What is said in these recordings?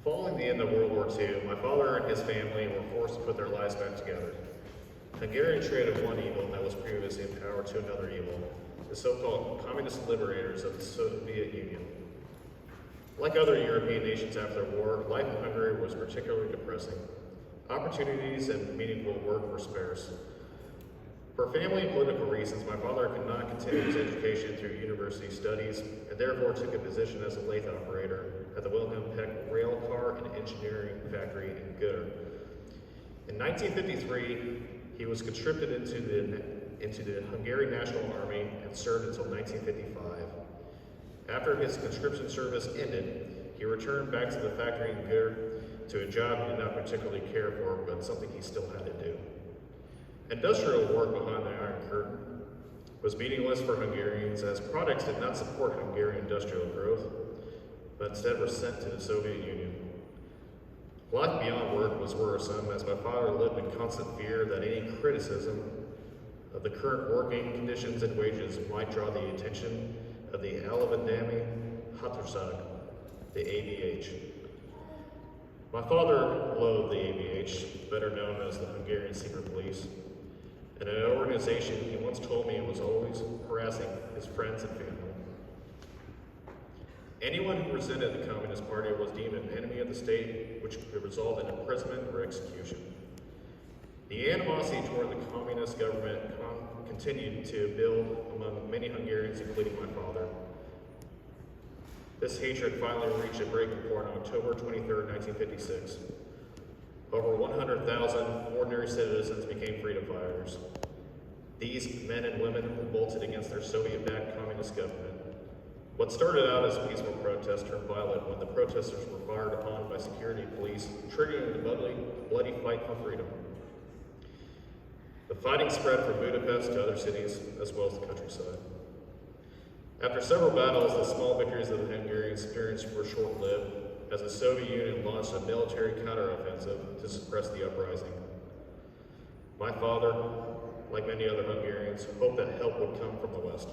Following the end of World War II, my father and his family were forced to put their lives back together. Hungary traded one evil that was previously in power to another evil, the so-called communist liberators of the Soviet Union. Like other European nations after the war, life in Hungary was particularly depressing. Opportunities and meaningful work were sparse. For family and political reasons, my father could not continue his education through university studies and therefore took a position as a lathe operator at the Wilhelm Peck rail car and engineering factory in Gouda. In 1953, he was conscripted into the Hungarian National Army and served until 1955. After his conscription service ended, he returned back to the factory in Gouda to a job he did not particularly care for, but something he still had to do. Industrial work behind the Iron Curtain was meaningless for Hungarians as products did not support Hungarian industrial growth, but instead were sent to the Soviet Union. Life beyond work was worrisome as my father lived in constant fear that any criticism of the current working conditions and wages might draw the attention of the Alabadami Hatóság, the ABH. My father loathed the ABH, better known as the Hungarian Secret Police, and an organization he once told me was always harassing his friends and family. Anyone who resented the Communist Party was deemed an enemy of the state, which could result in imprisonment or execution. The animosity toward the communist government continued to build among many Hungarians, including my father. This hatred finally reached a breaking point on October 23, 1956. Over 100,000 ordinary citizens became freedom fighters. These men and women revolted against their Soviet-backed communist government. What started out as peaceful protest turned violent when the protesters were fired upon by security police, triggering the bloody fight for freedom. The fighting spread from Budapest to other cities, as well as the countryside. After several battles, the small victories of the Hungarians experienced were short-lived, as the Soviet Union launched a military counteroffensive to suppress the uprising. My father, like many other Hungarians, hoped that help would come from the West.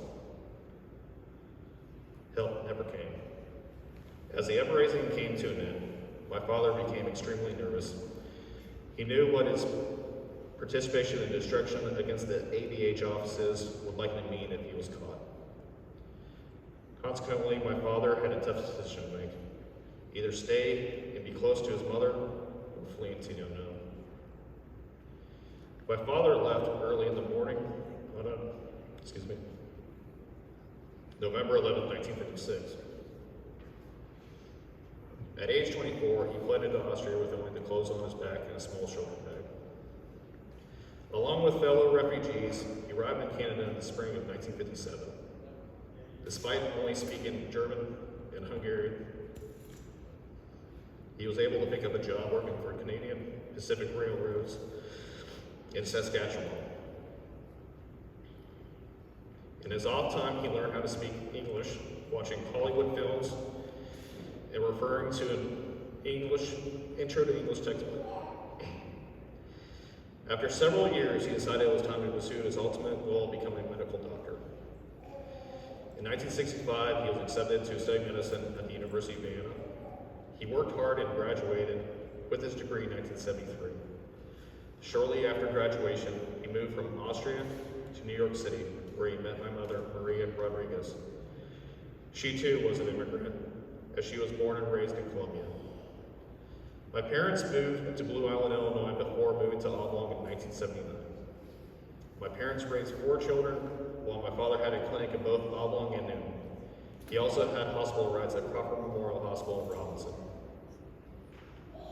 Help never came. As the uprising came to an end, my father became extremely nervous. He knew what his participation in destruction against the ABH offices would likely mean if he was caught. Consequently, my father had a tough decision to make. Either stay and be close to his mother, or flee into the unknown. My father left early in the morning on November 11, 1956. At age 24, he fled into Austria with only the clothes on his back and a small shoulder bag. Along with fellow refugees, he arrived in Canada in the spring of 1957. Despite only speaking German and Hungarian, he was able to pick up a job working for Canadian Pacific Railroads in Saskatchewan. In his off time, he learned how to speak English, watching Hollywood films and referring to an intro to English textbook. After several years, he decided it was time to pursue his ultimate goal of becoming a medical doctor. In 1965, he was accepted to study medicine at the University of Vienna. He worked hard and graduated with his degree in 1973. Shortly after graduation, he moved from Austria to New York City, where he met my mother, Maria Rodriguez. She too was an immigrant, as she was born and raised in Colombia. My parents moved to Blue Island, Illinois before moving to Oblong in 1979. My parents raised 4 children, while my father had a clinic in both Oblong and Newton. He also had hospital rides at Crawford Memorial Hospital in Robinson.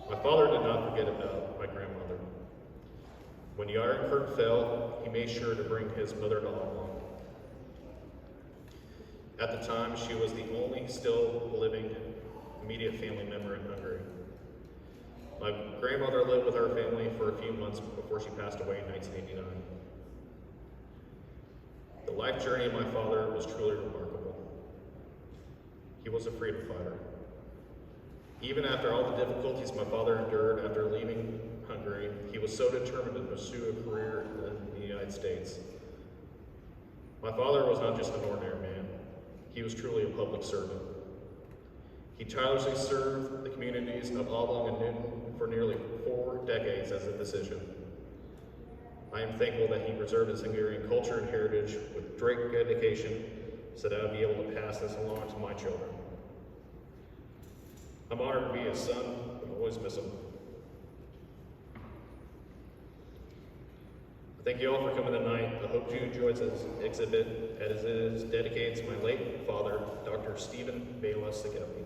My father did not forget about my grandmother. When the Iron Curtain fell, he made sure to bring his mother to Oblong. At the time, she was the only still living immediate family member in Hungary. My grandmother lived with our family for a few months before she passed away in 1989. The life journey of my father was truly remarkable. He was a freedom fighter. Even after all the difficulties my father endured after leaving Hungary, he was so determined to pursue a career in the United States. My father was not just an ordinary man. He was truly a public servant. He tirelessly served the communities of Oblong and Newton for nearly 4 decades as a physician. I am thankful that he preserved his Hungarian culture and heritage with great dedication so that I'll be able to pass this along to my children. I'm honored to be his son, but I'll always miss him. Thank you all for coming tonight. I hope you enjoyed this exhibit as it is dedicated to my late father, Dr. Stephen Bela Segevi.